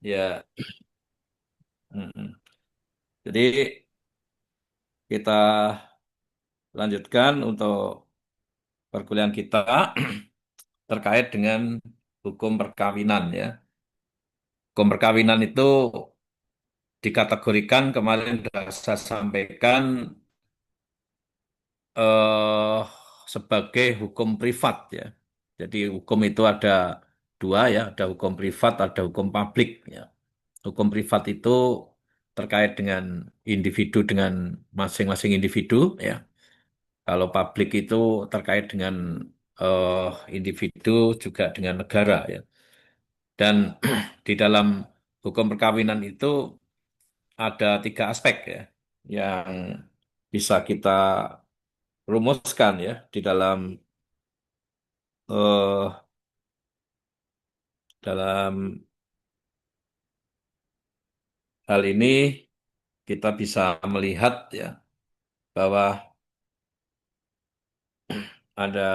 Ya, mm-mm. Jadi kita lanjutkan untuk perkuliahan kita terkait dengan hukum perkawinan ya. Hukum perkawinan itu dikategorikan kemarin sudah saya sampaikan eh, sebagai hukum privat ya. Jadi hukum itu ada dua ya, ada hukum privat, ada hukum publik ya. Hukum privat itu terkait dengan individu dengan masing-masing individu ya. Kalau publik itu terkait dengan eh, individu juga dengan negara ya. Dan di dalam hukum perkawinan itu ada tiga aspek ya yang bisa kita rumuskan ya di eh, dalam hal ini kita bisa melihat ya bahwa ada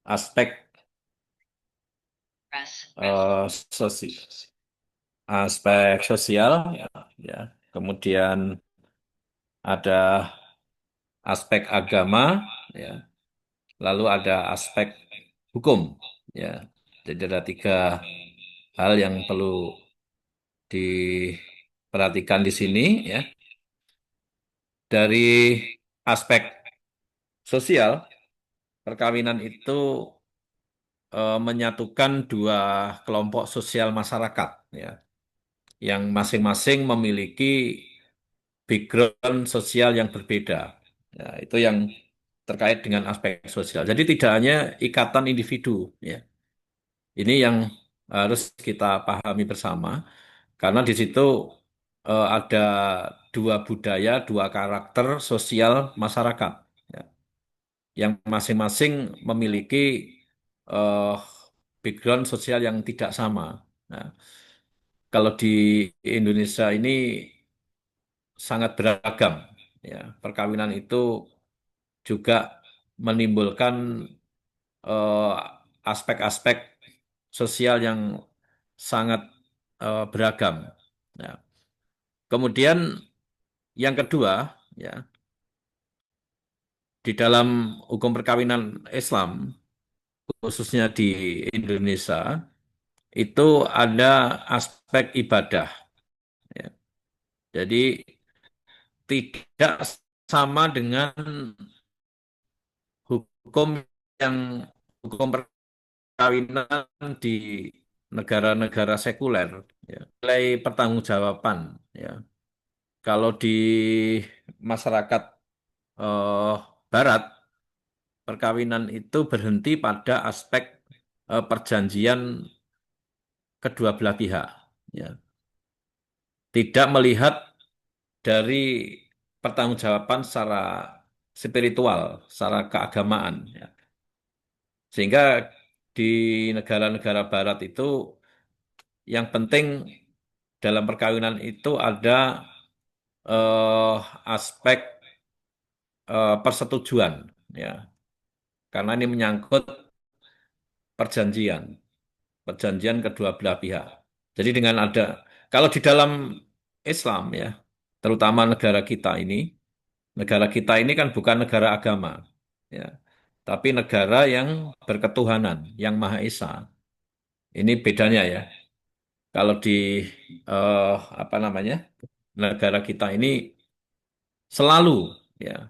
aspek eh, sosi- aspek sosial ya, ya. Kemudian ada aspek agama ya, lalu ada aspek hukum ya. Jadi ada tiga hal yang perlu diperhatikan di sini ya. Dari aspek sosial, perkawinan itu menyatukan dua kelompok sosial masyarakat ya, yang masing-masing memiliki background sosial yang berbeda. Ya, itu yang terkait dengan aspek sosial. Jadi tidak hanya ikatan individu ya. Ini yang harus kita pahami bersama karena di situ ada dua budaya, dua karakter sosial masyarakat ya, yang masing-masing memiliki eh, background sosial yang tidak sama. Nah, kalau di Indonesia ini sangat beragam ya. Perkawinan itu juga menimbulkan eh, aspek-aspek sosial yang sangat beragam. Ya. Kemudian yang kedua, ya, di dalam hukum perkawinan Islam, khususnya di Indonesia, itu ada aspek ibadah. Ya. Jadi tidak sama dengan hukum yang hukum perkawinan di negara-negara sekuler. Ya. Nilai pertanggungjawaban. Ya. Kalau di masyarakat eh, Barat, perkawinan itu berhenti pada aspek perjanjian kedua belah pihak. Ya. Tidak melihat dari pertanggungjawaban secara spiritual, secara keagamaan. Ya. Sehingga di negara-negara Barat itu yang penting dalam perkawinan itu ada aspek persetujuan, ya, karena ini menyangkut perjanjian, perjanjian kedua belah pihak. Jadi dengan ada, kalau di dalam Islam ya, terutama negara kita ini kan bukan negara agama, ya, tapi negara yang berketuhanan, yang Maha Esa. Ini bedanya ya. Kalau di eh, apa namanya negara kita ini selalu ya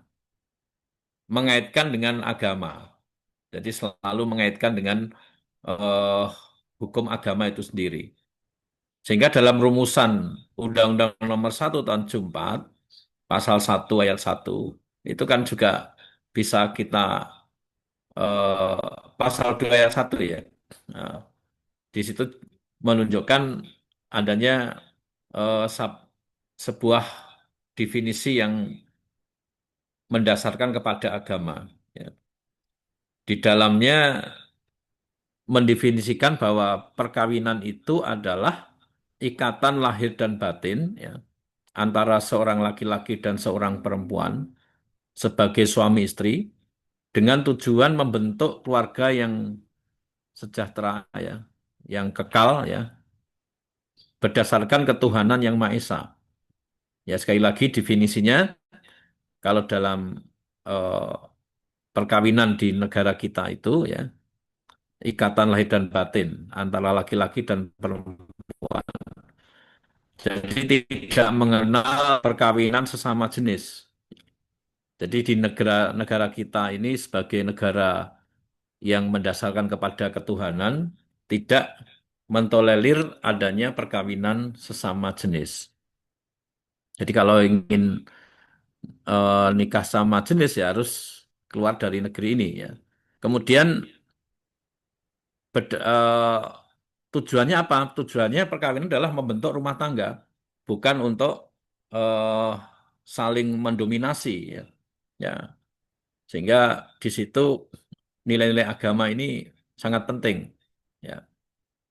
mengaitkan dengan agama. Jadi selalu mengaitkan dengan eh, hukum agama itu sendiri. Sehingga dalam rumusan Undang-Undang Nomor 1 Tahun 74, Pasal 1 Ayat 1, itu kan juga bisa kita Pasal 2 Ayat 1 ya. Nah, di situ menunjukkan adanya sebuah definisi yang mendasarkan kepada agama. Ya. Di dalamnya mendefinisikan bahwa perkawinan itu adalah ikatan lahir dan batin ya, antara seorang laki-laki dan seorang perempuan sebagai suami istri dengan tujuan membentuk keluarga yang sejahtera ya, yang kekal ya, berdasarkan ketuhanan yang Maha Esa. Ya, sekali lagi definisinya, kalau dalam eh, perkawinan di negara kita itu ya, ikatan lahir dan batin antara laki-laki dan perempuan. Jadi tidak mengenal perkawinan sesama jenis. Jadi di negara-negara kita ini sebagai negara yang mendasarkan kepada ketuhanan, tidak mentolerir adanya perkawinan sesama jenis. Jadi kalau ingin nikah sama jenis ya harus keluar dari negeri ini ya. Kemudian tujuannya apa? Tujuannya perkawinan adalah membentuk rumah tangga, bukan untuk eh, saling mendominasi ya. Ya, sehingga di situ nilai-nilai agama ini sangat penting. Ya.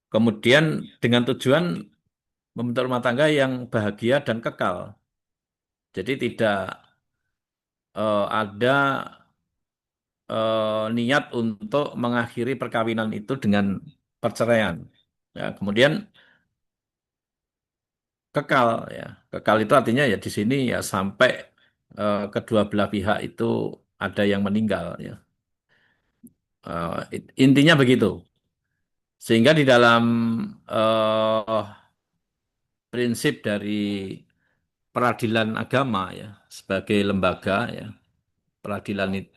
Kemudian dengan tujuan membentuk rumah tangga yang bahagia dan kekal. Jadi tidak ada niat untuk mengakhiri perkawinan itu dengan perceraian. Ya, kemudian kekal ya. Kekal itu artinya ya di sini ya sampai kedua belah pihak itu ada yang meninggal ya. Intinya begitu. Sehingga di dalam eh, prinsip dari peradilan agama ya sebagai lembaga ya, peradilan itu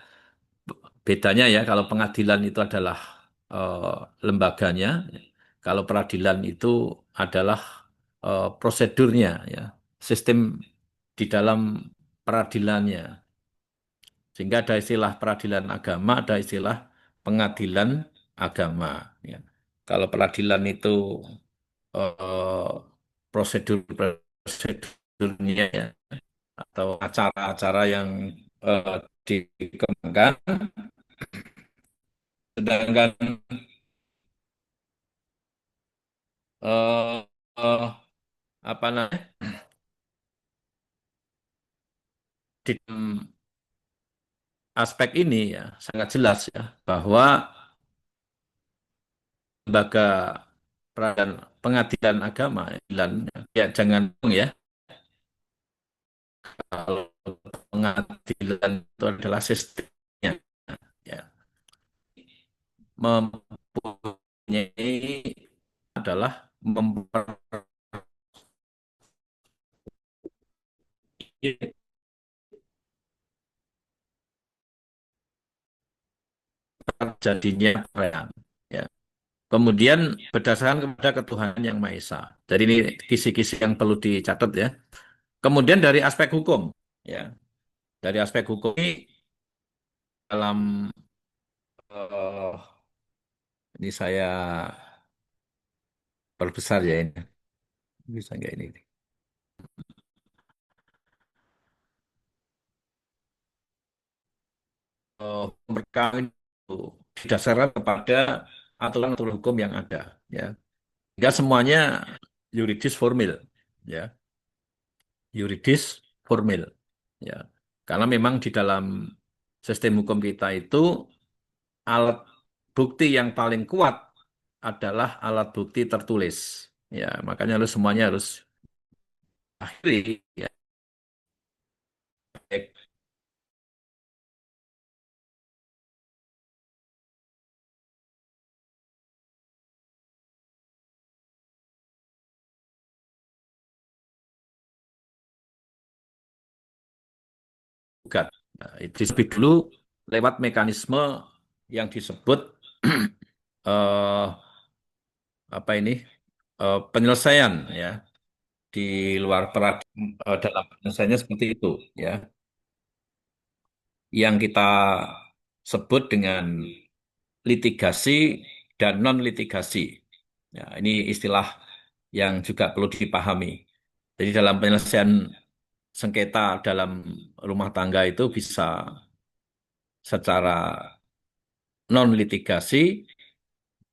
bedanya ya kalau pengadilan itu adalah eh, lembaganya, kalau peradilan itu adalah prosedurnya ya, sistem di dalam peradilannya. Sehingga ada istilah peradilan agama, ada istilah pengadilan agama. Ya. Kalau peradilan itu prosedur-prosedurnya ya, atau acara-acara yang eh, dikembangkan, sedangkan eh, eh, apa namanya di dalam aspek ini ya sangat jelas ya bahwa lembaga peradilan pengadilan agama ya, ya jangan ya kalau pengadilan itu adalah sistemnya ya mempunyai adalah memperjadinya perceraian ya. Kemudian berdasarkan kepada ketuhanan yang Maha Esa. Jadi ini kisi-kisi yang perlu dicatat ya. Kemudian dari aspek hukum ya. Dari aspek hukum ini dalam ini saya perbesar ya ini. Bisa nggak ini? Perkara itu didasarkan kepada aturan-aturan hukum yang ada ya. Sehingga semuanya yuridis formil ya, yuridis formil ya. Karena memang di dalam sistem hukum kita itu alat bukti yang paling kuat adalah alat bukti tertulis. Ya, makanya harus semuanya harus akhiri ya. Baik, gugat. Nah, itu lebih dulu lewat mekanisme yang disebut eh, apa ini penyelesaian ya di luar peradilan dalam penyelesaiannya seperti itu ya yang kita sebut dengan litigasi dan non litigasi. Ya, ini istilah yang juga perlu dipahami. Jadi dalam penyelesaian sengketa dalam rumah tangga itu bisa secara non litigasi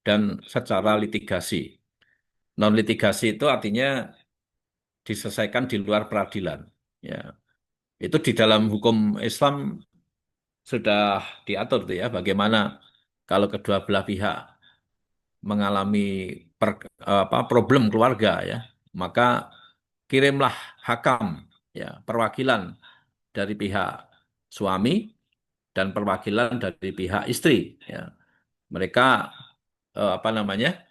dan secara litigasi. Non litigasi itu artinya diselesaikan di luar peradilan. Ya, itu di dalam hukum Islam sudah diatur tuh ya, bagaimana kalau kedua belah pihak mengalami problem keluarga ya, maka kirimlah hakam, ya, perwakilan dari pihak suami dan perwakilan dari pihak istri. Ya, mereka apa namanya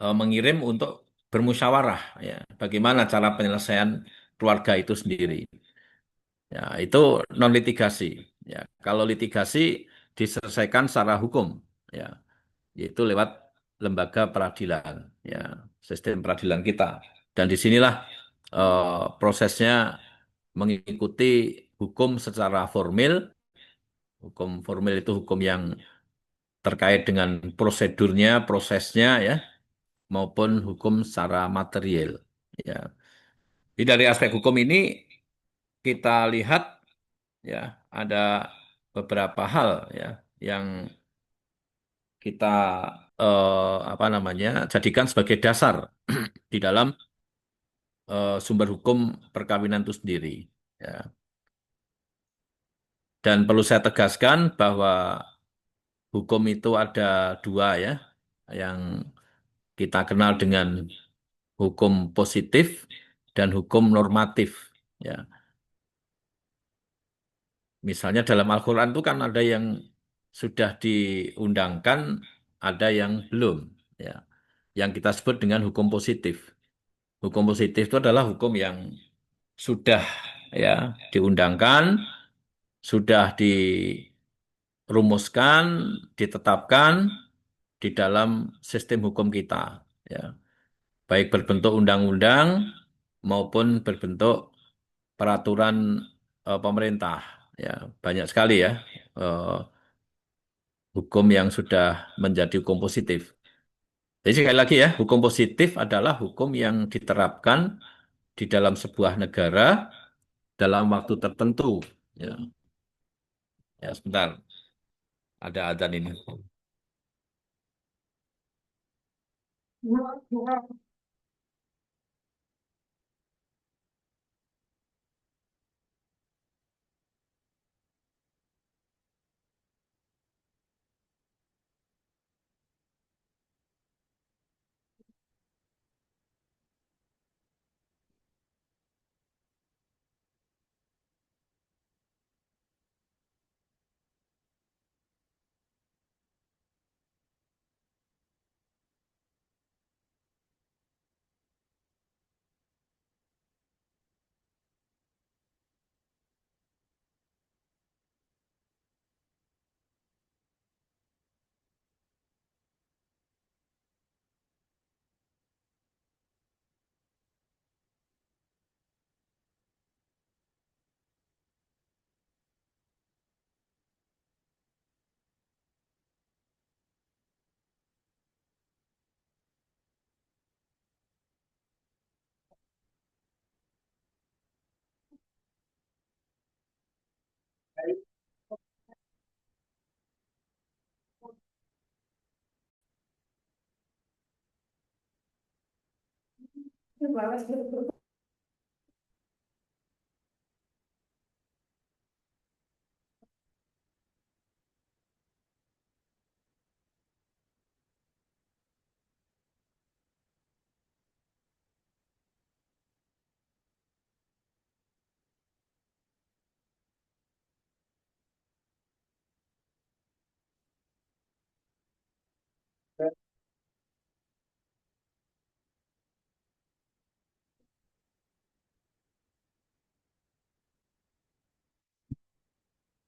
mengirim untuk bermusyawarah, ya, bagaimana cara penyelesaian keluarga itu sendiri. Ya, itu non litigasi. Ya, kalau litigasi diselesaikan secara hukum, ya, yaitu lewat lembaga peradilan, ya, sistem peradilan kita. Dan disinilah prosesnya mengikuti hukum secara formil. Hukum formil itu hukum yang terkait dengan prosedurnya, prosesnya, ya, maupun hukum secara material. Ya. Jadi dari aspek hukum ini kita lihat, ya, ada beberapa hal, ya, yang kita apa namanya jadikan sebagai dasar di dalam sumber hukum perkawinan itu sendiri. Ya. Dan perlu saya tegaskan bahwa hukum itu ada dua, ya, yang kita kenal dengan hukum positif dan hukum normatif. Ya, misalnya dalam Al-Quran itu kan ada yang sudah diundangkan, ada yang belum. Ya, yang kita sebut dengan hukum positif. Hukum positif itu adalah hukum yang sudah, ya, diundangkan, sudah dirumuskan, ditetapkan di dalam sistem hukum kita. Ya, baik berbentuk undang-undang maupun berbentuk peraturan pemerintah. Ya, banyak sekali, ya, eh, hukum yang sudah menjadi hukum positif. Jadi sekali lagi, ya, hukum positif adalah hukum yang diterapkan di dalam sebuah negara dalam waktu tertentu. Ya, ya, sebentar, ada adzan ini.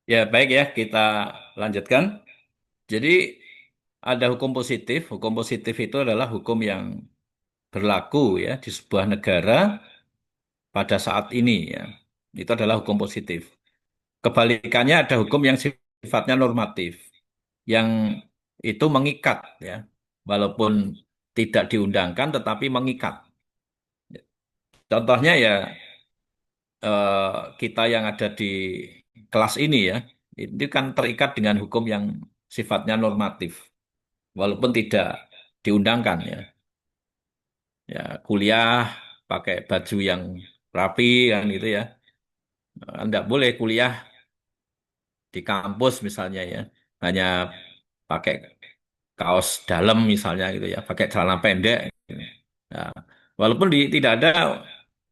Ya, baik, ya, kita lanjutkan. Jadi ada hukum positif. Hukum positif itu adalah hukum yang berlaku, ya, di sebuah negara pada saat ini, ya. Itu adalah hukum positif. Kebalikannya ada hukum yang sifatnya normatif, yang itu mengikat, ya. Walaupun tidak diundangkan tetapi mengikat. Contohnya, ya, eh, kita yang ada di kelas ini, ya, itu kan terikat dengan hukum yang sifatnya normatif walaupun tidak diundangkan, ya. Ya, kuliah pakai baju yang rapi, kan gitu, ya. Nggak boleh kuliah di kampus misalnya, ya. Hanya pakai kaos dalam misalnya gitu, ya. Pakai celana pendek. Gitu. Nah, Walaupun tidak ada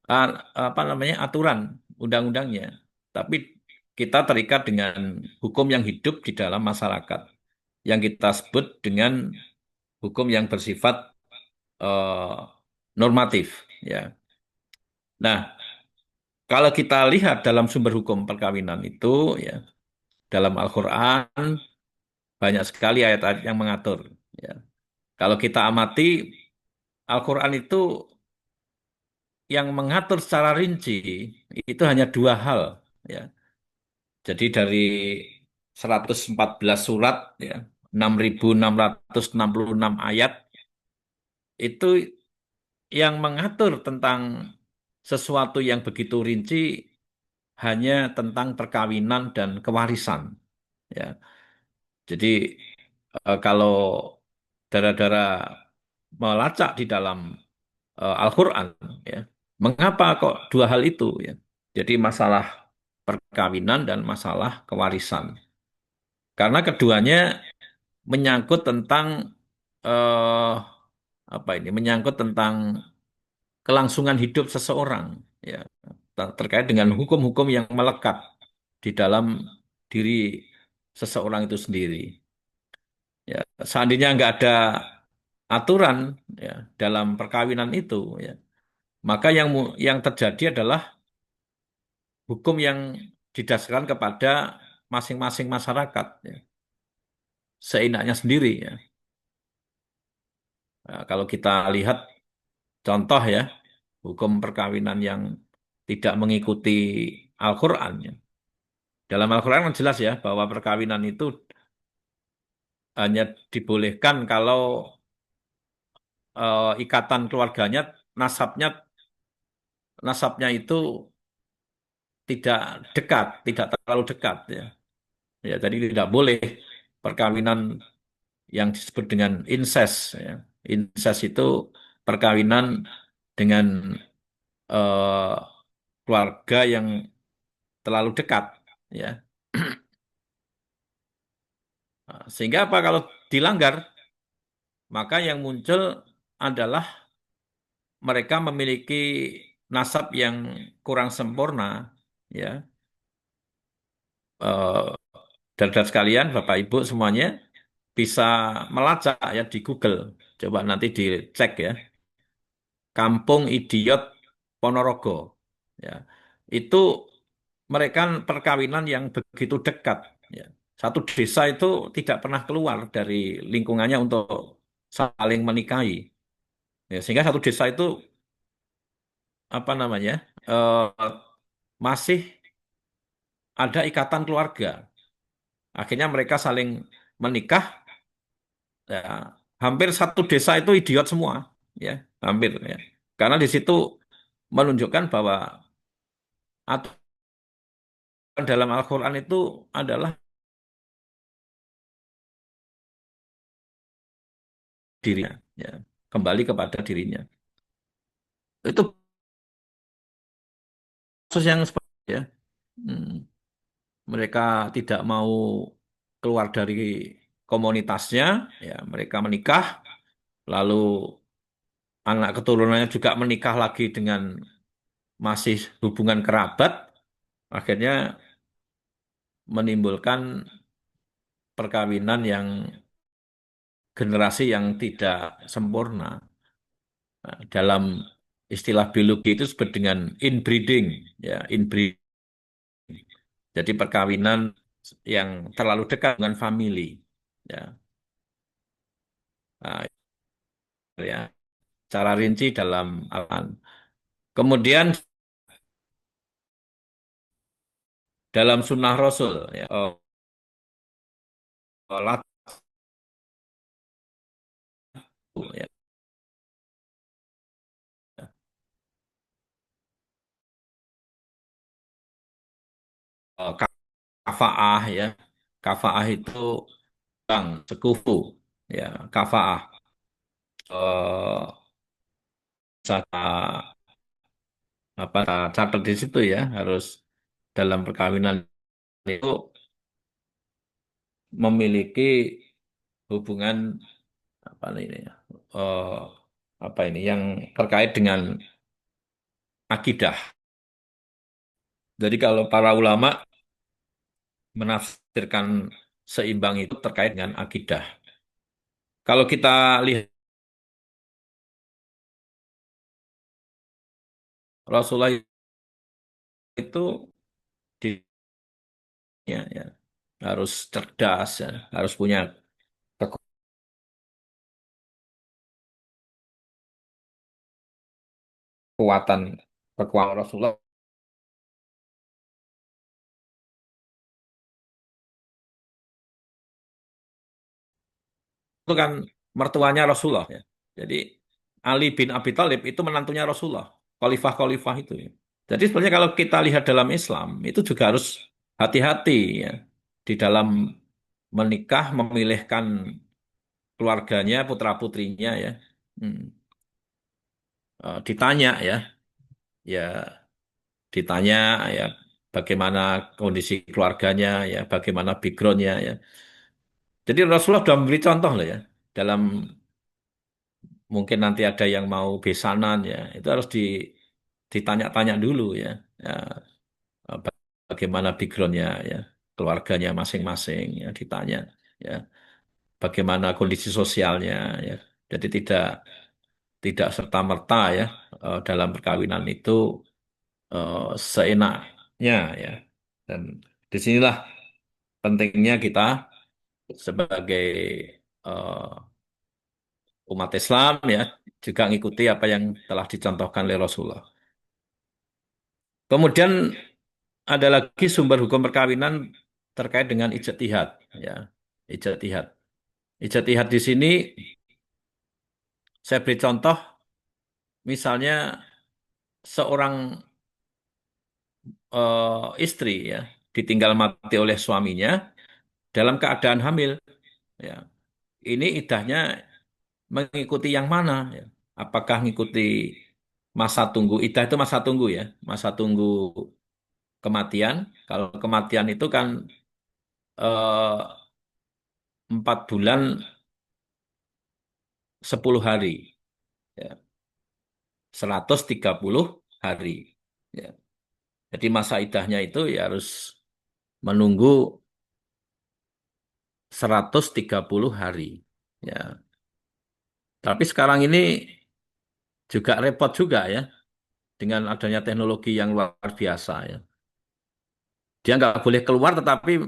ah, apa namanya aturan undang-undangnya, tapi kita terikat dengan hukum yang hidup di dalam masyarakat, yang kita sebut dengan hukum yang bersifat eh, normatif. Ya. Nah, kalau kita lihat dalam sumber hukum perkawinan itu, ya, dalam Al-Quran banyak sekali ayat-ayat yang mengatur. Ya. Kalau kita amati Al-Quran itu yang mengatur secara rinci itu hanya dua hal. Ya. Jadi dari 114 surat, ya, 6.666 ayat itu yang mengatur tentang sesuatu yang begitu rinci hanya tentang perkawinan dan kewarisan. Ya. Jadi kalau dara-dara melacak di dalam Al-Quran, ya, mengapa kok dua hal itu? Ya? Jadi masalah perkawinan dan masalah kewarisan. Karena keduanya menyangkut tentang eh, apa ini? Menyangkut tentang kelangsungan hidup seseorang, ya, terkait dengan hukum-hukum yang melekat di dalam diri seseorang itu sendiri. Ya, seandainya nggak ada aturan, ya, dalam perkawinan itu, ya, maka yang terjadi adalah hukum yang didasarkan kepada masing-masing masyarakat, ya, seenaknya sendiri. Ya. Nah, kalau kita lihat contoh, ya, hukum perkawinan yang tidak mengikuti Al-Quran, ya. Dalam Al-Quran kan jelas, ya, bahwa perkawinan itu hanya dibolehkan kalau ikatan keluarganya, nasabnya nasabnya itu tidak dekat, tidak terlalu dekat, ya. Ya, jadi tidak boleh perkawinan yang disebut dengan incest, ya. Incest itu perkawinan dengan eh, keluarga yang terlalu dekat, ya. Nah, sehingga apa kalau dilanggar, maka yang muncul adalah mereka memiliki nasab yang kurang sempurna, ya. Saudara sekalian, Bapak Ibu semuanya bisa melacak, ya, di Google. Coba nanti dicek, ya. Kampung Idiot Ponorogo. Ya. Itu mereka perkawinan yang begitu dekat. Ya. Satu desa itu tidak pernah keluar dari lingkungannya untuk saling menikahi. Ya, sehingga satu desa itu apa namanya masih ada ikatan keluarga. Akhirnya mereka saling menikah. Ya, hampir satu desa itu idiot semua, ya, hampir, ya. Karena di situ menunjukkan bahwa aturan dalam Al-Quran itu adalah dirinya, ya, kembali kepada dirinya. Itu kasus yang seperti, ya, hmm, mereka tidak mau keluar dari komunitasnya, ya, mereka menikah, lalu anak keturunannya juga menikah lagi dengan masih hubungan kerabat, akhirnya menimbulkan perkawinan yang generasi yang tidak sempurna. Nah, dalam istilah biologi itu disebut dengan inbreeding, ya, inbreeding. Jadi perkawinan yang terlalu dekat dengan family, ya. Nah, ya, cara rinci dalam Al-Quran. Kemudian dalam sunnah Rasul, ya, latu, ya, kafaah, ya, kafaah itu bang sekufu, ya, kafaah. Saya apa catat di situ, ya, harus dalam perkawinan itu memiliki hubungan apa ini, ya, apa ini yang terkait dengan akidah. Jadi kalau para ulama menafsirkan seimbang itu terkait dengan akidah. Kalau kita lihat Rasulullah itu di- ya, harus cerdas, ya, harus punya kekuatan kekuatan Rasulullah itu kan mertuanya Rasulullah ya. Jadi Ali bin Abi Thalib itu menantunya Rasulullah, khalifah-khalifah itu ya. Jadi sebenarnya kalau kita lihat dalam Islam itu juga harus hati-hati ya di dalam menikah memilihkan keluarganya putra-putrinya ya. Hmm. Ditanya ya, ya ditanya ya bagaimana kondisi keluarganya ya, bagaimana backgroundnya ya. Jadi Rasulullah sudah memberi contoh lah ya dalam mungkin nanti ada yang mau besanan ya itu harus ditanya-tanya dulu ya, ya bagaimana backgroundnya ya keluarganya masing-masing ya ditanya ya bagaimana kondisi sosialnya ya jadi tidak serta-merta ya dalam perkawinan itu seenaknya ya dan disinilah pentingnya kita sebagai eh, umat Islam ya juga ngikuti apa yang telah dicontohkan oleh Rasulullah. Kemudian ada lagi sumber hukum perkawinan terkait dengan ijtihad ya. Ijtihad. Ijtihad di sini saya beri contoh misalnya seorang istri ya ditinggal mati oleh suaminya dalam keadaan hamil ya. Ini idahnya mengikuti yang mana ya? Apakah mengikuti masa tunggu? Idah itu masa tunggu ya, masa tunggu kematian. Kalau kematian itu kan 4 bulan 10 hari, ya, 130 hari. Ya. Jadi masa idahnya itu ya harus menunggu 130 hari. Ya. Tapi sekarang ini juga repot juga ya dengan adanya teknologi yang luar biasa ya. Dia nggak boleh keluar tetapi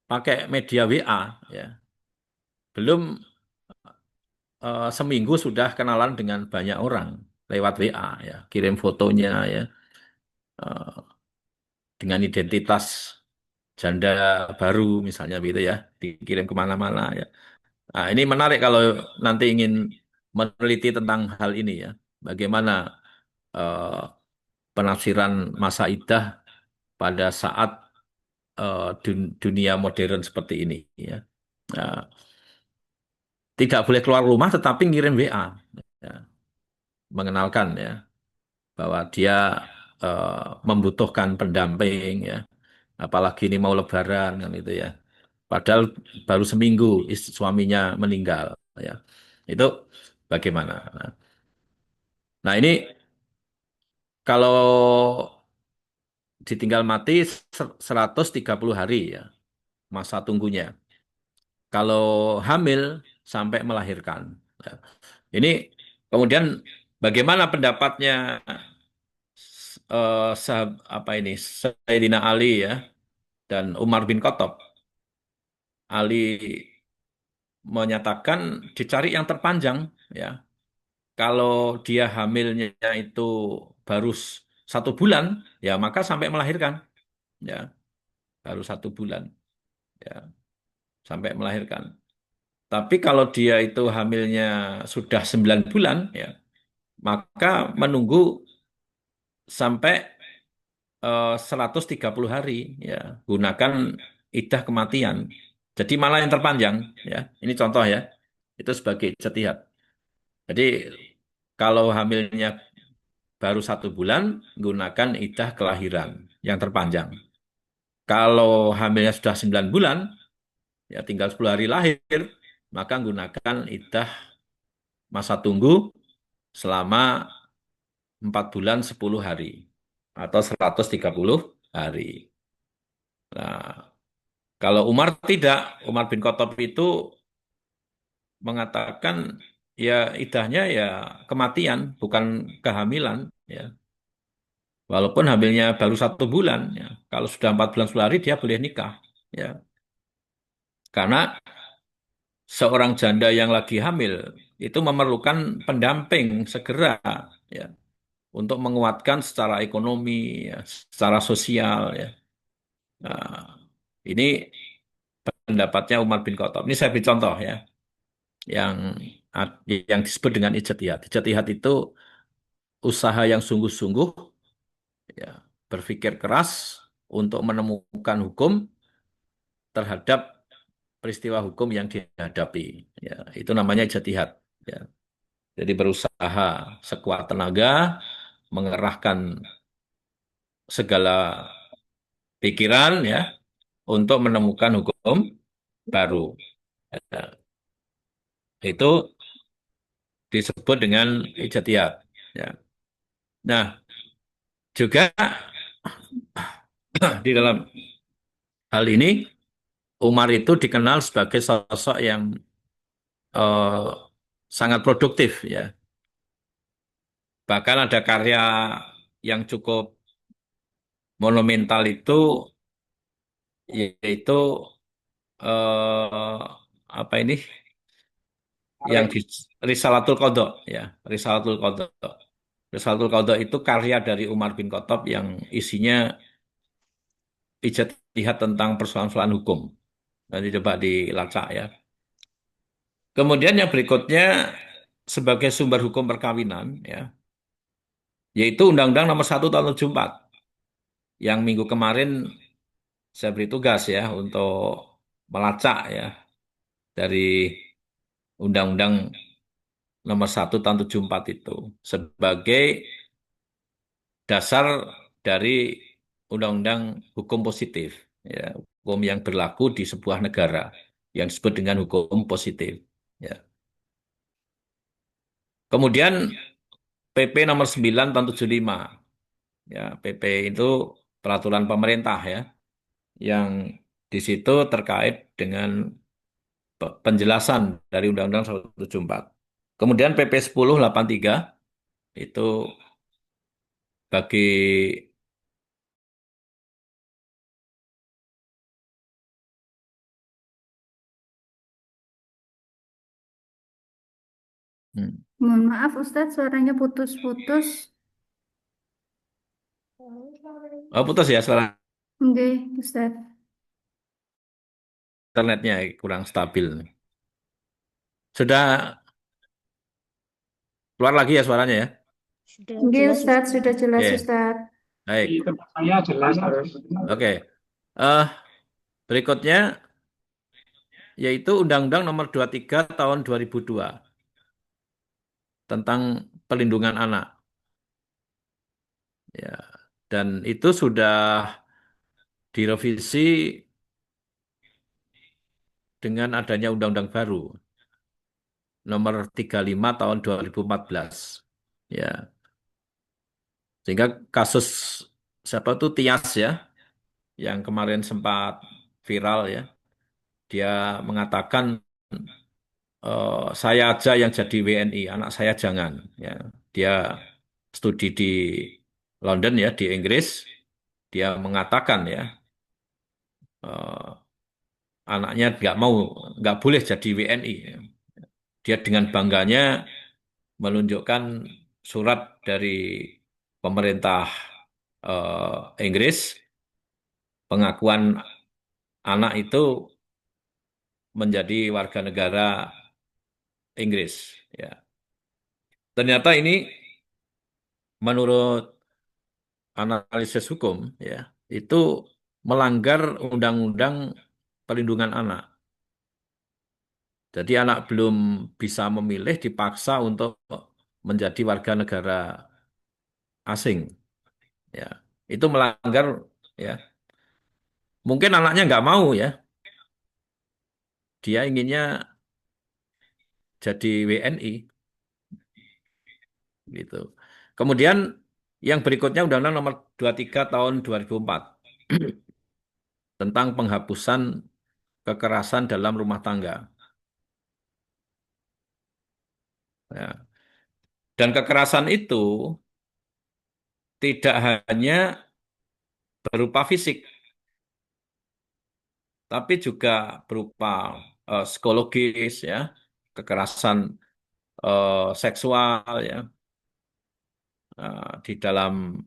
pakai media WA ya. Belum seminggu sudah kenalan dengan banyak orang lewat WA ya, kirim fotonya ya dengan identitas janda baru misalnya gitu ya, dikirim kemana-mana ya. Nah, ini menarik kalau nanti ingin meneliti tentang hal ini ya, bagaimana eh, penafsiran masa iddah pada saat dunia modern seperti ini ya. Nah, tidak boleh keluar rumah tetapi ngirim WA ya, mengenalkan ya bahwa dia membutuhkan pendamping ya, apalagi ini mau lebaran kan itu ya. Padahal baru seminggu suaminya meninggal ya. Itu bagaimana? Nah, ini kalau ditinggal mati 130 hari ya masa tunggunya. Kalau hamil sampai melahirkan. Ya. Ini kemudian bagaimana pendapatnya apa ini Sayyidina Ali ya dan Umar bin Khattab. Ali menyatakan dicari yang terpanjang ya. Kalau dia hamilnya itu baru 1 bulan ya maka sampai melahirkan ya baru 1 bulan ya sampai melahirkan. Tapi kalau dia itu hamilnya sudah 9 bulan ya maka menunggu sampai 130 hari ya gunakan iddah kematian. Jadi malah yang terpanjang ya. Ini contoh ya. Itu sebagai ijtihad. Jadi kalau hamilnya baru 1 bulan, gunakan iddah kelahiran yang terpanjang. Kalau hamilnya sudah 9 bulan, ya tinggal 10 hari lahir, maka gunakan iddah masa tunggu selama 4 bulan 10 hari atau 130 hari. Nah, kalau Umar tidak, Umar bin Khattab itu mengatakan ya idahnya ya kematian, bukan kehamilan. Ya. Walaupun hamilnya baru 1 bulan, ya. Kalau sudah 4 bulan 10 hari dia boleh nikah. Ya. Karena seorang janda yang lagi hamil itu memerlukan pendamping segera, ya, untuk menguatkan secara ekonomi, ya, secara sosial. Ya. Nah, ini pendapatnya Umar bin Khattab. Ini saya beri contoh ya, yang yang disebut dengan ijtihad. Ijtihad itu usaha yang sungguh-sungguh, ya, berpikir keras untuk menemukan hukum terhadap peristiwa hukum yang dihadapi. Ya, itu namanya ijtihad. Ya. Jadi berusaha sekuat tenaga, mengerahkan segala pikiran ya untuk menemukan hukum baru. Ya, itu disebut dengan ijtihad. Ya. Nah, juga di dalam hal ini Umar itu dikenal sebagai sosok yang eh, sangat produktif ya. Bahkan ada karya yang cukup monumental itu yaitu apa ini yang di Risalatul Qadha ya, Risalatul Qadha. Risalatul Qadha itu karya dari Umar bin Khattab yang isinya ijtihad tentang persoalan-persoalan hukum. Nanti coba dilacak ya. Kemudian yang berikutnya sebagai sumber hukum perkawinan ya, yaitu Undang-Undang Nomor 1 Tahun 74 yang minggu kemarin saya beri tugas ya untuk melacak ya dari Undang-Undang Nomor 1 Tahun 74 itu sebagai dasar dari Undang-Undang Hukum Positif ya, hukum yang berlaku di sebuah negara yang disebut dengan hukum positif ya. Kemudian PP Nomor 9 Tahun 75 ya, PP itu peraturan pemerintah ya yang di situ terkait dengan penjelasan dari Undang-Undang 174. Kemudian PP 1083 itu bagi hmm. Mohon maaf Ustadz, suaranya putus-putus. Oh, putus ya suara Oke, Ustadz. internetnya kurang stabil. Sudah keluar lagi ya suaranya ya? Sudah Oke, jelas Ustadz, Ustaz. sudah jelas Oke, Ustadz. baik. Saya jelas terus. Oke. Eh, berikutnya yaitu Undang-Undang Nomor 23 Tahun 2002 tentang perlindungan anak. Ya, dan itu sudah direvisi dengan adanya undang-undang baru nomor 35 tahun 2014. Ya, sehingga kasus siapa tuh Tias ya yang kemarin sempat viral ya. Dia mengatakan saya aja yang jadi WNI, anak saya jangan ya. Dia studi di London ya, di Inggris. Dia mengatakan ya eh, anaknya nggak boleh jadi WNI. Dia dengan bangganya menunjukkan surat dari pemerintah Inggris, pengakuan anak itu menjadi warga negara Inggris. Ya, ternyata ini menurut analisis hukum, ya itu melanggar Undang-Undang Perlindungan Anak. Jadi anak belum bisa memilih dipaksa untuk menjadi warga negara asing. Ya, itu melanggar ya. Mungkin anaknya nggak mau ya. Dia inginnya jadi WNI. gitu. Kemudian yang berikutnya Undang-Undang Nomor 23 Tahun 2004 tentang penghapusan kekerasan dalam rumah tangga. Ya. Dan kekerasan itu tidak hanya berupa fisik, tapi juga berupa psikologis, ya, kekerasan seksual, ya. Di dalam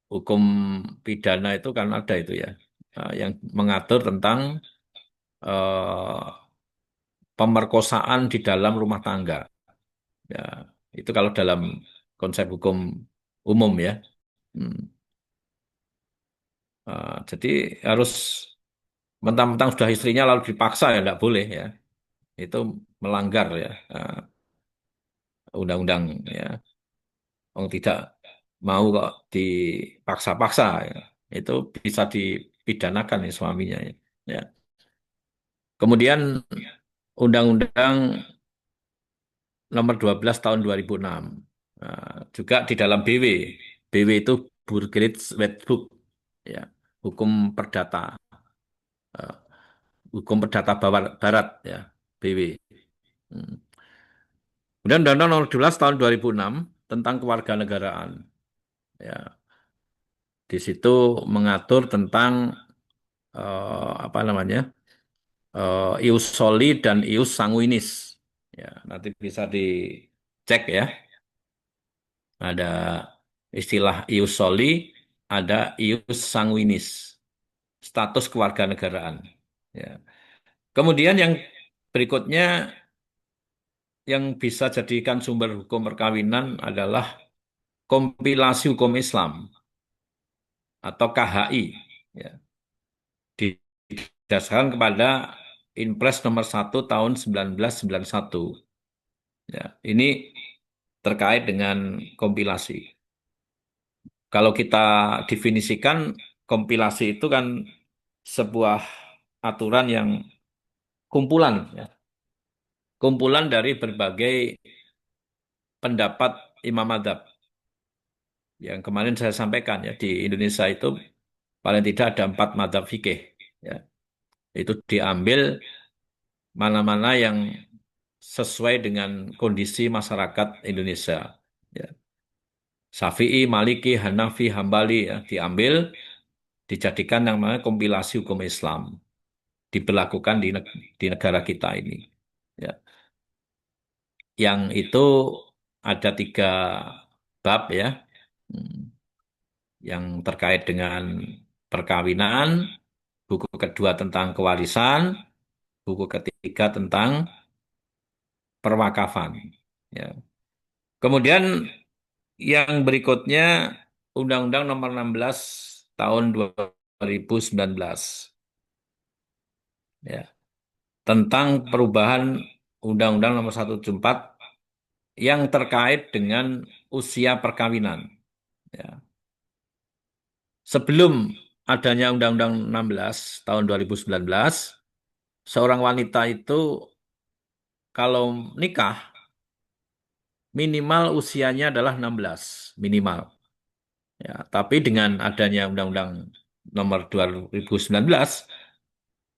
hukum pidana itu kan ada itu ya, yang mengatur tentang eh, pemerkosaan di dalam rumah tangga. Ya, itu kalau dalam konsep hukum umum ya. Hmm. Jadi harus mentang-mentang sudah istrinya lalu dipaksa ya tidak boleh ya. Itu melanggar ya undang-undang ya. Orang tidak mau kok dipaksa-paksa ya. Itu bisa dipidanakan ya suaminya ya. Ya. Kemudian Undang-Undang Nomor 12 Tahun 2006. Juga di dalam BW. BW itu Burgerets Wetboek ya. Hukum perdata. Eh, Hukum perdata Barat ya. BW. Hmm. Kemudian Undang-Undang Nomor 12 Tahun 2006 tentang kewarganegaraan. Ya, di situ mengatur tentang apa namanya? Ius soli dan ius sanguinis. Ya, nanti bisa dicek ya. Ada istilah ius soli, ada ius sanguinis, status kewarganegaraan. Ya. Kemudian yang berikutnya yang bisa jadikan sumber hukum perkawinan adalah kompilasi hukum Islam atau KHI. Ya. Didasarkan kepada Inpres nomor 1 tahun 1991. Ya, ini terkait dengan kompilasi. Kalau kita definisikan kompilasi itu kan sebuah aturan yang kumpulan, ya. Kumpulan dari berbagai pendapat imam madhab. Yang kemarin saya sampaikan ya, di Indonesia itu paling tidak ada 4 madhab fikih. Ya. Itu diambil mana-mana yang sesuai dengan kondisi masyarakat Indonesia. Ya. Syafi'i, Maliki, Hanafi, Hambali ya, diambil, dijadikan yang namanya kompilasi hukum Islam. Diberlakukan di negara kita ini. Ya. Yang itu ada 3 bab ya, Hmm. yang terkait dengan perkawinan, buku kedua tentang kewarisan, buku ketiga tentang perwakafan. Ya. Kemudian yang berikutnya Undang-Undang Nomor 16 Tahun 2019 ya, tentang perubahan Undang-Undang Nomor 174 yang terkait dengan usia perkawinan. Ya. Sebelum adanya Undang-Undang 16 tahun 2019, seorang wanita itu kalau nikah minimal usianya adalah 16 minimal. Ya, tapi dengan adanya Undang-Undang Nomor 2019,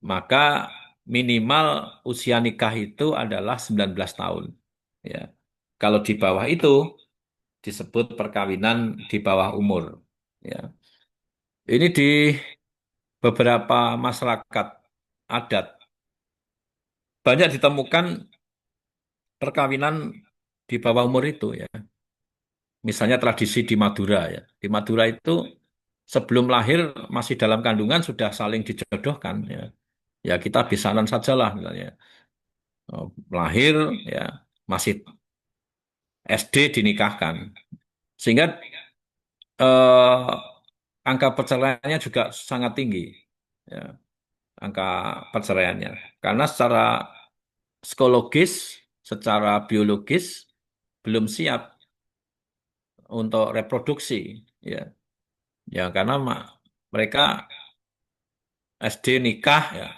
maka minimal usia nikah itu adalah 19 tahun. Ya. Kalau di bawah itu disebut perkawinan di bawah umur. Ya. Ini di beberapa masyarakat adat banyak ditemukan perkawinan di bawah umur itu ya. Misalnya tradisi di Madura ya. Di Madura itu sebelum lahir masih dalam kandungan sudah saling dijodohkan ya. Ya kita bisanan sajalah misalnya. Lahir ya masih SD dinikahkan. Sehingga eh, angka perceraiannya juga sangat tinggi. Ya, angka perceraiannya. Karena secara psikologis, secara biologis belum siap untuk reproduksi, ya. Ya karena mereka SD nikah ya,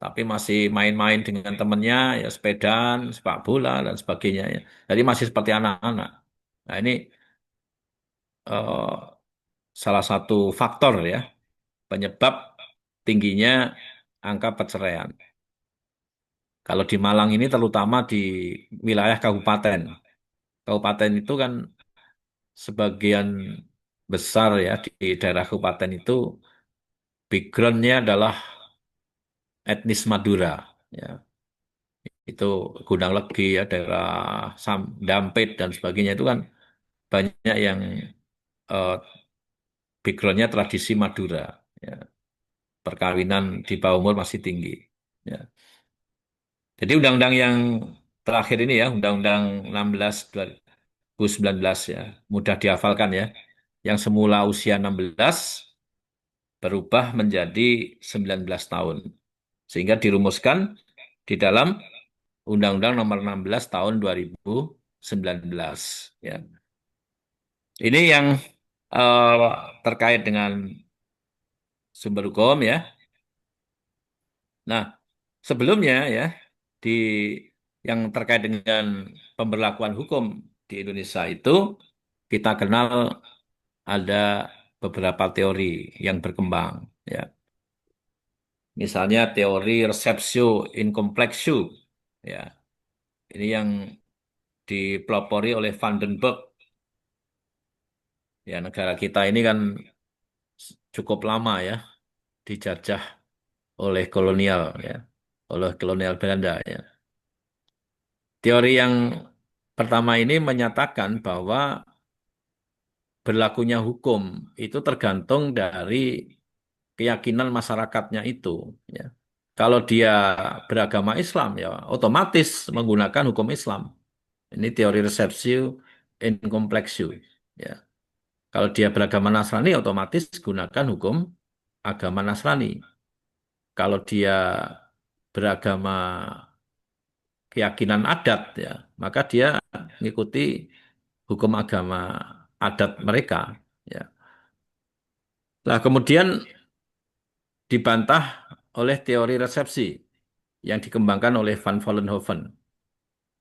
tapi masih main-main dengan temennya, ya sepedaan, sepak bola dan sebagainya ya. Jadi masih seperti anak-anak. Nah, ini eh, salah satu faktor ya penyebab tingginya angka perceraian. Kalau di Malang ini terutama di wilayah kabupaten. Kabupaten itu kan sebagian besar ya di daerah kabupaten itu backgroundnya adalah etnis Madura. Ya, itu Gudang Legi ya, daerah Dampit dan sebagainya itu kan banyak yang eh, backgroundnya tradisi Madura. Ya, perkawinan di bawah umur masih tinggi. Ya. Jadi undang-undang yang terakhir ini ya, Undang-Undang 16 2019 ya, mudah dihafalkan ya. Yang semula usia 16 berubah menjadi 19 tahun. Sehingga dirumuskan di dalam Undang-Undang Nomor 16 Tahun 2019. Ya. Ini yang eh, terkait dengan sumber hukum ya. Nah, sebelumnya ya di yang terkait dengan pemberlakuan hukum di Indonesia itu kita kenal ada beberapa teori yang berkembang ya. Misalnya teori receptio in complexo ya. Ini yang dipelopori oleh Van den Berg. Ya, negara kita ini kan cukup lama ya dijajah oleh kolonial ya, oleh kolonial Belanda ya. Teori yang pertama ini menyatakan bahwa berlakunya hukum itu tergantung dari keyakinan masyarakatnya itu ya. Kalau dia beragama Islam ya otomatis menggunakan hukum Islam. Ini teori receptio in complexo ya. Kalau dia beragama Nasrani otomatis gunakan hukum agama Nasrani. Kalau dia beragama keyakinan adat ya, maka dia mengikuti hukum agama adat mereka ya. Nah, kemudian dibantah oleh teori resepsi yang dikembangkan oleh Van Vollenhoven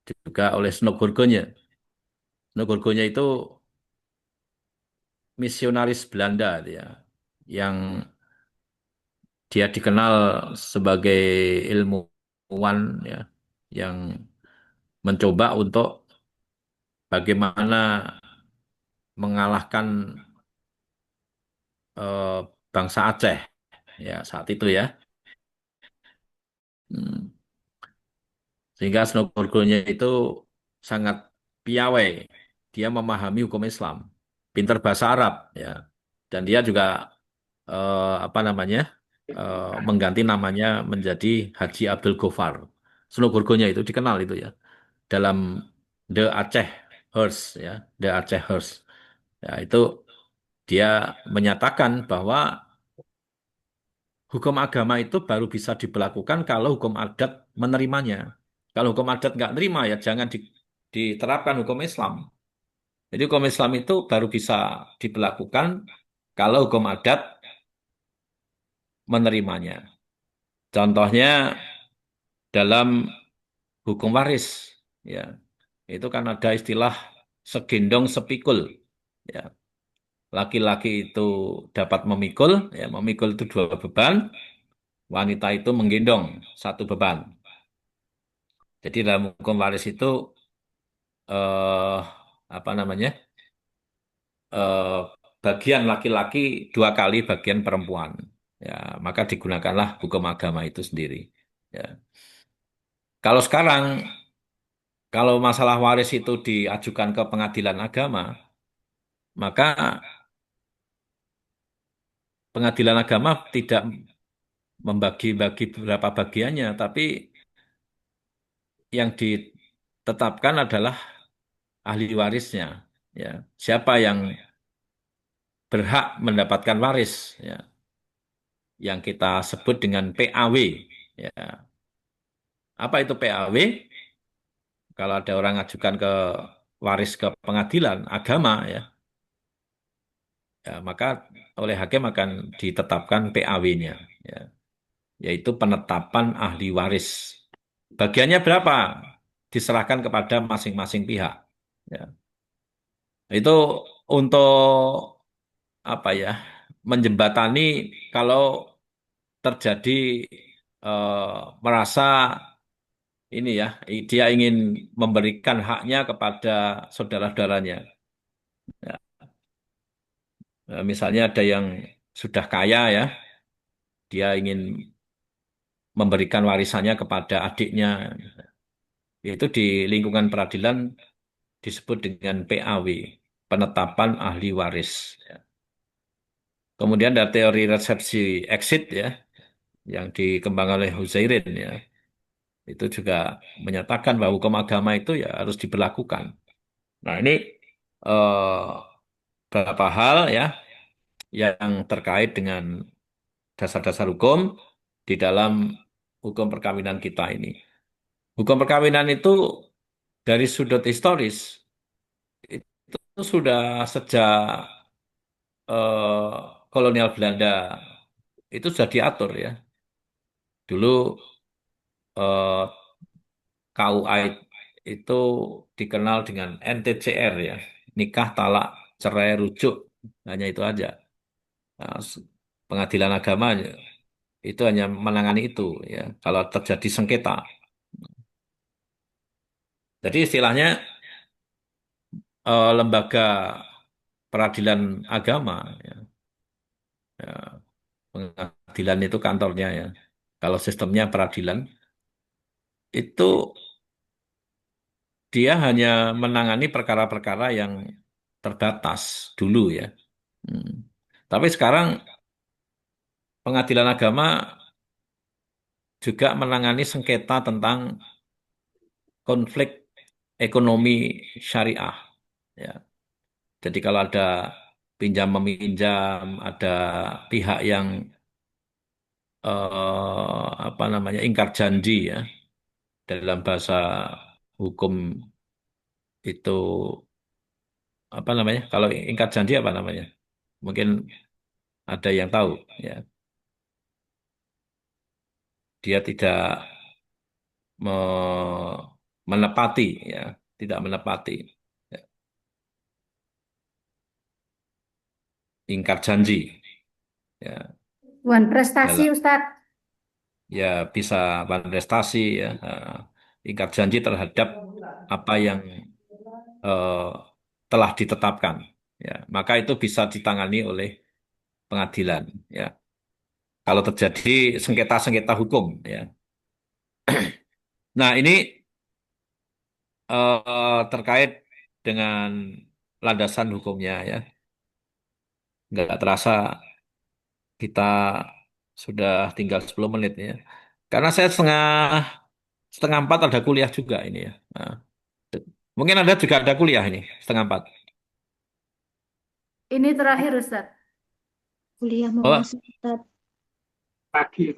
juga oleh Snogorgonya. Snogorgonya itu misionaris Belanda ya, yang dia dikenal sebagai ilmuwan ya, yang mencoba untuk bagaimana mengalahkan eh, bangsa Aceh ya saat itu ya. Hmm. Sehingga Snogorgonya itu sangat piawai. Dia memahami hukum Islam, pinter bahasa Arab ya. Dan dia juga apa namanya mengganti namanya menjadi Haji Abdul Ghaffar. Snogorgonya itu dikenal itu ya dalam The Aceh Hearse ya, The Aceh Hearse. Ya itu dia menyatakan bahwa hukum agama itu baru bisa diberlakukan kalau hukum adat menerimanya. Kalau hukum adat nggak nerima ya jangan diterapkan hukum Islam. Jadi hukum Islam itu baru bisa diberlakukan kalau hukum adat menerimanya. Contohnya dalam hukum waris, ya itu kan ada istilah segendong sepikul. Ya, laki-laki itu dapat memikul, ya memikul itu dua beban, wanita itu menggendong satu beban. Jadi dalam hukum waris itu eh, apa namanya? eh, Bagian laki-laki dua kali bagian perempuan. Ya, maka digunakanlah hukum agama itu sendiri. Ya. Kalau sekarang, kalau masalah waris itu diajukan ke pengadilan agama, maka pengadilan agama tidak membagi-bagi berapa bagiannya, tapi yang ditetapkan adalah ahli warisnya. Ya, siapa yang berhak mendapatkan waris? Ya, yang kita sebut dengan PAW. Ya, apa itu PAW? Kalau ada orang ajukan ke waris ke pengadilan agama ya, ya maka oleh hakim akan ditetapkan PAW-nya. Ya. yaitu penetapan ahli waris. Bagiannya berapa? Diserahkan kepada masing-masing pihak. Ya. Itu untuk apa ya? Menjembatani kalau terjadi merasa ini ya, dia ingin memberikan haknya kepada saudara-saudaranya. Ya, misalnya ada yang sudah kaya ya, dia ingin memberikan warisannya kepada adiknya. Yaitu di lingkungan peradilan disebut dengan PAW, penetapan ahli waris. Ya. Kemudian ada teori resepsi exit ya, yang dikembangkan oleh Huzairin ya. Itu juga menyatakan bahwa hukum agama itu ya harus diberlakukan. Nah, ini eh, beberapa hal ya yang terkait dengan dasar-dasar hukum di dalam hukum perkawinan kita ini. Hukum perkawinan itu dari sudut historis itu sudah sejak kolonial Belanda itu sudah diatur ya. Dulu eh, KUA itu dikenal dengan NTCR ya, nikah, talak, cerai, rujuk, hanya itu aja. Nah, pengadilan agama itu hanya menangani itu ya. Kalau terjadi sengketa, jadi istilahnya lembaga peradilan agama ya, ya, pengadilan itu kantornya ya. Kalau sistemnya peradilan itu dia hanya menangani perkara-perkara yang terbatas dulu ya. Hmm. Tapi sekarang pengadilan agama juga menangani sengketa tentang konflik ekonomi syariah. Ya. Jadi kalau ada pinjam meminjam, ada pihak yang apa namanya ingkar janji ya dalam bahasa hukum itu apa namanya? Kalau ingkar janji apa namanya? Mungkin ada yang tahu ya. Dia tidak menepati ya, tidak menepati ya, ingkar janji ya Bukan prestasi, dalam Ustadz. ya bisa prestasi ya ingkar janji terhadap apa yang eh, telah ditetapkan ya maka itu bisa ditangani oleh pengadilan ya kalau terjadi sengketa-sengketa hukum ya nah ini terkait dengan landasan hukumnya ya nggak terasa kita sudah tinggal 10 menit ya. Karena saya setengah empat ada kuliah juga ini ya. Nah, mungkin Anda juga ada kuliah ini, setengah empat. Ini terakhir, Ustadz. Kuliah mau Oh, masuk Ustaz. Pagi.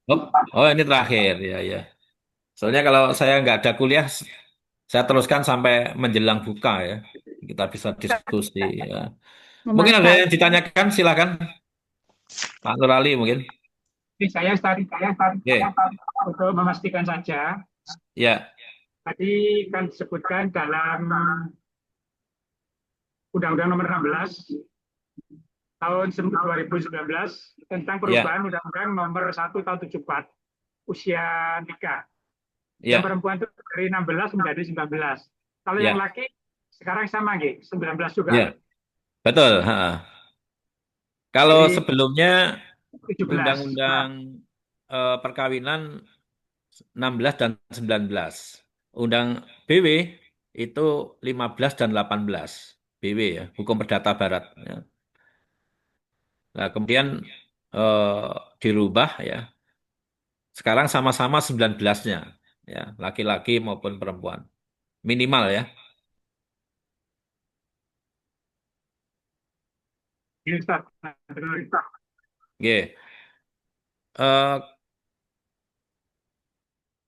oh, oh ini terakhir ya ya. Soalnya kalau saya nggak ada kuliah, saya teruskan sampai menjelang buka ya. Kita bisa diskusi ya. Mungkin ada yang Memanfaatkan. ditanyakan, silakan Pak Nurali mungkin. Ini saya start Oke, untuk memastikan saja. ya, Tadi kan disebutkan dalam Undang-Undang Nomor 16 tahun 2019 tentang ya, perubahan Undang-Undang Nomor 1 tahun 74 usia nikah. Yang ya, perempuan itu dari 16 menjadi 19. Kalau yang ya, laki sekarang sama nggih, 19 juga. ya, betul. Ha. Kalau Jadi sebelumnya 17. Nah, Undang-Undang Perkawinan 16 dan 19. Undang BW itu 15 dan 18. BW ya, Hukum Perdata Barat. Ya. Nah, kemudian eh, dirubah ya. Sekarang sama-sama 19-nya. Ya, laki-laki maupun perempuan. Minimal ya. ini Ustaz. Nah, benar. Oke. Eh,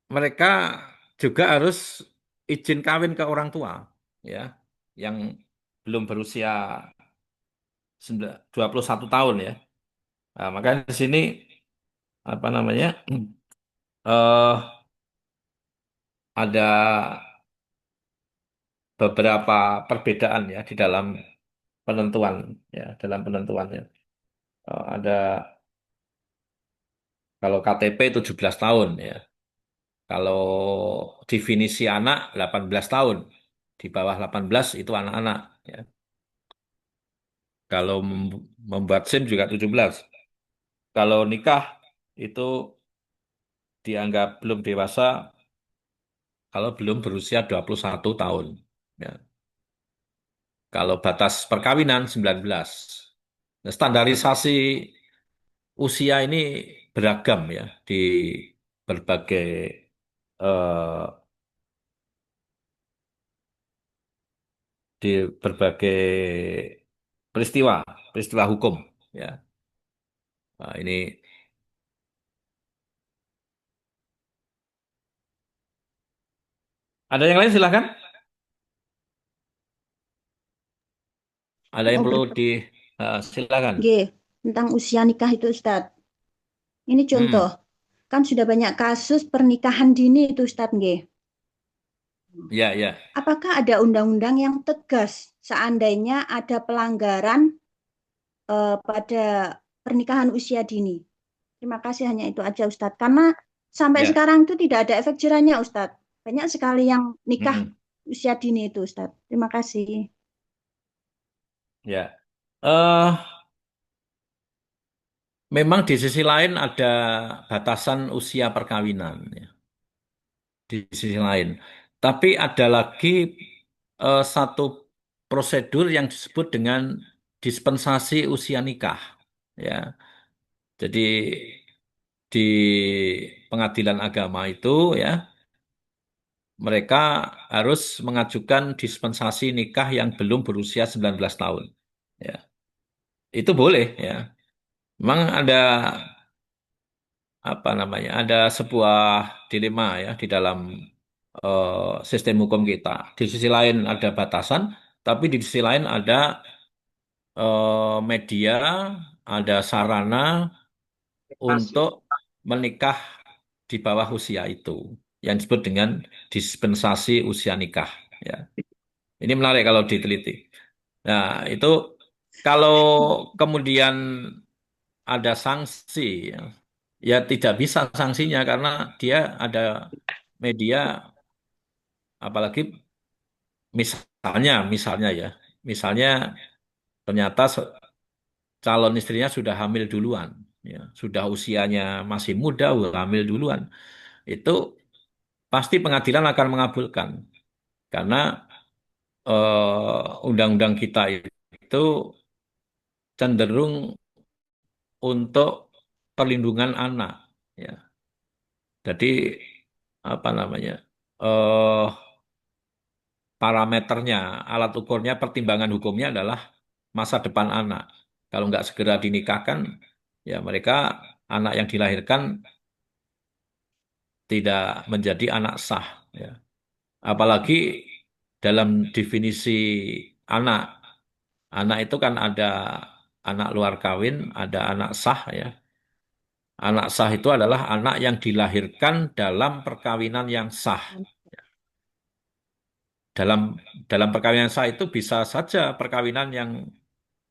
mereka juga harus izin kawin ke orang tua ya yang belum berusia 21 tahun ya. Nah, makanya di sini apa namanya eh ada beberapa perbedaan ya di dalam penentuan ya dalam penentuannya. Ada kalau KTP 17 tahun ya. Kalau definisi anak 18 tahun. Di bawah 18 itu anak-anak ya. Kalau membuat SIM juga 17. Kalau nikah itu dianggap belum dewasa kalau belum berusia 21 tahun. Ya. Kalau batas perkawinan 19. Nah, standarisasi usia ini beragam ya di berbagai eh, di berbagai peristiwa peristiwa hukum ya. Nah, ini ada yang lain silahkan. Ada yang Mau perlu berbagi silakan. tentang usia nikah itu, Ustadz. Ini Hmm, contoh, kan sudah banyak kasus pernikahan dini itu, Ustadz, nggih. ya ya Apakah ada undang-undang yang tegas seandainya ada pelanggaran pada pernikahan usia dini? Terima kasih, hanya itu aja, Ustadz. Karena sampai ya. sekarang itu tidak ada efek jerahnya, Ustadz. Banyak sekali yang nikah Hmm, usia dini itu, Ustadz. Terima kasih. ya. eh Memang di sisi lain ada batasan usia perkawinan ya. Di sisi lain. Tapi ada lagi satu prosedur yang disebut dengan dispensasi usia nikah. Ya, jadi di pengadilan agama itu ya mereka harus mengajukan dispensasi nikah yang belum berusia 19 tahun. Ya, itu boleh ya. Memang ada apa namanya? Ada sebuah dilema ya di dalam sistem hukum kita. Di sisi lain ada batasan, tapi di sisi lain ada media, ada sarana Prestasi. untuk menikah di bawah usia itu, yang disebut dengan dispensasi usia nikah. Ya, ini menarik kalau diteliti. Nah, itu kalau kemudian ada sanksi, ya, ya tidak bisa sanksinya karena dia ada media, apalagi misalnya ya, misalnya ternyata calon istrinya sudah hamil duluan, ya, sudah usianya masih muda, hamil duluan, itu pasti pengadilan akan mengabulkan karena undang-undang kita itu cenderung untuk perlindungan anak, ya. Jadi apa namanya? eh Parameternya, alat ukurnya, pertimbangan hukumnya adalah masa depan anak. Kalau nggak segera dinikahkan, ya mereka anak yang dilahirkan tidak menjadi anak sah. Ya. Apalagi dalam definisi anak, anak itu kan ada anak luar kawin, ada anak sah ya. Anak sah itu adalah anak yang dilahirkan dalam perkawinan yang sah. Dalam dalam perkawinan sah itu bisa saja perkawinan yang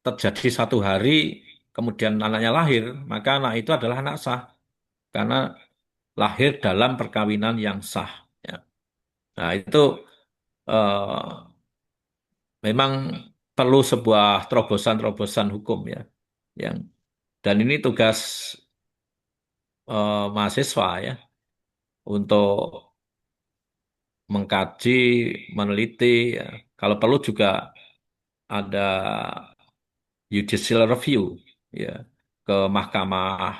terjadi satu hari, kemudian anaknya lahir, maka anak itu adalah anak sah karena lahir dalam perkawinan yang sah. Ya. Nah, itu eh, memang perlu sebuah terobosan-terobosan hukum ya. Yang dan ini tugas mahasiswa ya untuk mengkaji, meneliti. Ya. Kalau perlu juga ada judicial review ya ke Mahkamah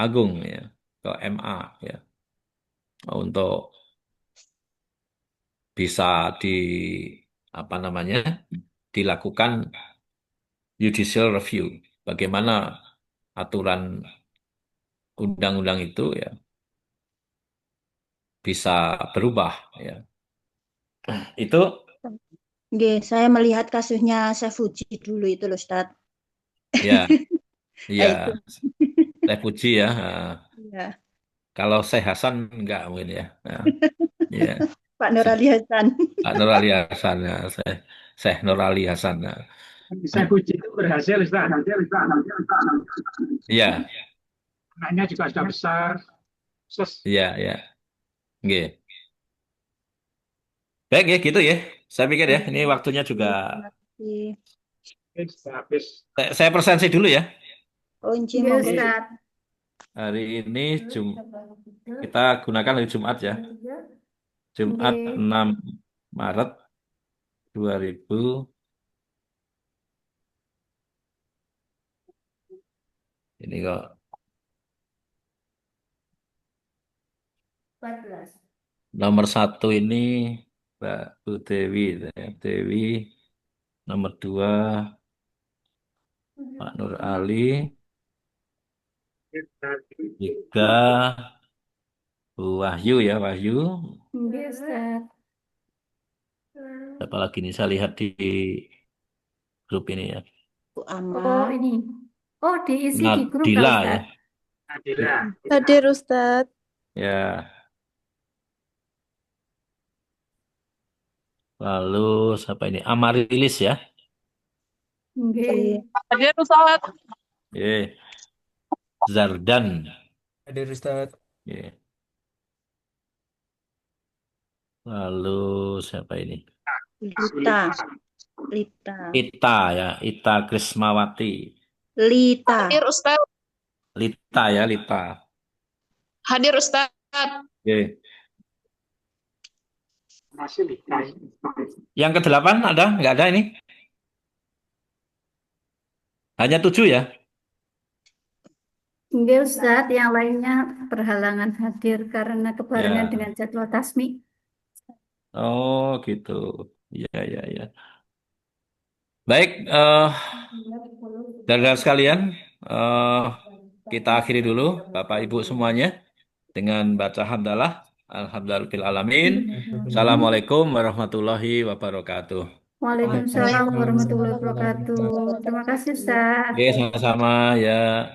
Agung ya, ke MA ya untuk bisa di apa namanya dilakukan judicial review. Bagaimana aturan undang-undang itu ya bisa berubah ya. Itu Nggih, saya melihat kasusnya Chef Fuji dulu itu loh, Ustadz. ya Nah, itu. ya Teh Puji ya. Ya, Kalau Syekh Hasan enggak mungkin ya. Nah, ya. Pak Nur Ali Hasan. Pak Nur Ali Hasan ya. Syekh Nur Ali Hasan. Nah. Saya puji itu berhasil, Ustaz. Iya, Anaknya juga sudah besar. Terus, iya, iya. Nggih. Baik ya gitu ya. Saya pikir ya, ini waktunya juga Terima kasih. sudah habis. saya presensi dulu ya. Oh, Inci, Iya, monggo. Ustaz. Hari ini kita gunakan hari Jumat ya. Jumat Nggih. 6 Maret 2000. Ini kok 14. nomor satu ini Mbak Bu Dewi, ya. Dewi. Nomor dua Pak Nur Ali. Tiga Bu Wahyu ya, Wahyu. Nggih, Ustaz. Siapa lagi nih saya lihat di grup ini ya. Bu Oh, Amar. ini. Oh, diisi di grup Kak Nadila ya. Ustaz. Nadila. Hadir Ustadz. Ya, lalu siapa ini? Amarilis ya. Nggih. Hadir Ustadz. Ye. Zardan. Hadir Ustadz. Ye. Lalu siapa ini? Lita. Lita. Ita ya, Ita Krismawati. Lita. Hadir Ustadz. Lita ya, Lita. Hadir Ustadz. Ye. Masih Lita. Yang kedelapan ada? Nggak ada ini? Hanya 7 ya? Nggih, Ustaz. Yang lainnya berhalangan hadir karena kebarengan Ya. dengan jadwal tasmi. Oh gitu. Ya, ya, ya. Baik, saudara sekalian, eh, kita akhiri dulu Bapak Ibu semuanya dengan baca hamdalah. Alhamdulillah alamin. Assalamualaikum warahmatullahi wabarakatuh. Waalaikumsalam warahmatullahi wabarakatuh. Terima kasih, Ustaz. Oke, sama-sama ya.